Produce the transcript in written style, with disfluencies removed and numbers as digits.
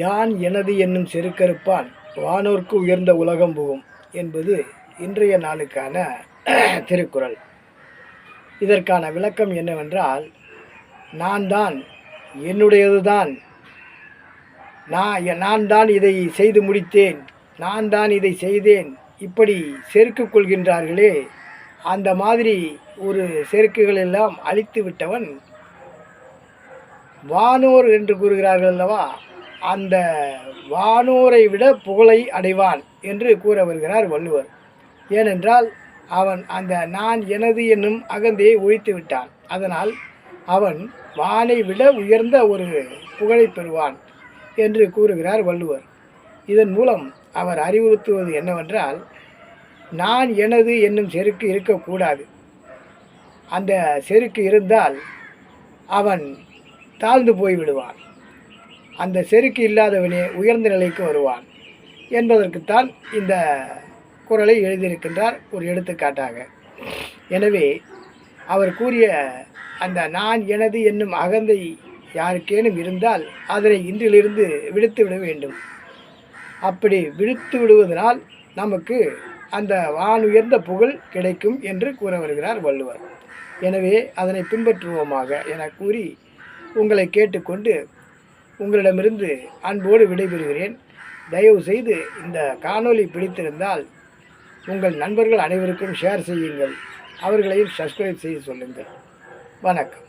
யான் எனது என்னும் செருக்கறுப்பான் வானோர்க்கு உயர்ந்த உலகம் புகும் என்பது இன்றைய நாளுக்கான திருக்குறள். இதற்கான விளக்கம் என்னவென்றால், நான் தான், என்னுடையது தான், நான் தான் இதை செய்து முடித்தேன், நான் தான் இதை செய்தேன், இப்படி செருக்கு கொள்கின்றார்களே, அந்த மாதிரி ஒரு செருக்குகள் எல்லாம் அழித்து விட்டவன் வானோர் என்று கூறுகிறார்கள் அல்லவா, அந்த வானோரை விட புகழை அடைவான் என்று கூற வருகிறார் வள்ளுவர். ஏனென்றால் அவன் அந்த நான் எனது என்னும் அகந்தையை ஒழித்து விட்டான். அதனால் அவன் வானை விட உயர்ந்த ஒரு புகழை பெறுவான் என்று கூறுகிறார் வள்ளுவர். இதன் மூலம் அவர் அறிவுறுத்துவது என்னவென்றால், நான் எனது என்னும் செருக்கு இருக்கக்கூடாது. அந்த செருக்கு இருந்தால் அவன் தாழ்ந்து போய்விடுவான். அந்த செருக்கு இல்லாதவனே உயர்ந்த நிலைக்கு வருவான் என்பதற்குத்தான் இந்த குறளை எழுதியிருக்கின்றார், ஒரு எடுத்துக்காட்டாக. எனவே அவர் கூறிய அந்த நான் எனது என்னும் அகந்தை யாருக்கேனும் இருந்தால் அதனை இன்றிலிருந்து விடுத்து விட வேண்டும். அப்படி விடுத்து விடுவதனால் நமக்கு அந்த வானுயர்ந்த புகழ் கிடைக்கும் என்று கூற வருகிறார் வள்ளுவர். எனவே அதனை பின்பற்றுவோமாக என கூறி உங்களை கேட்டுக்கொண்டு உங்களிடமிருந்து அன்போடு விடைபெறுகிறேன். தயவு செய்து இந்த காணொளி பிடித்திருந்தால் உங்கள் நண்பர்கள் அனைவருக்கும் ஷேர் செய்யுங்கள். அவர்களையும் சப்ஸ்கிரைப் செய்து சொல்லுங்கள். வணக்கம்.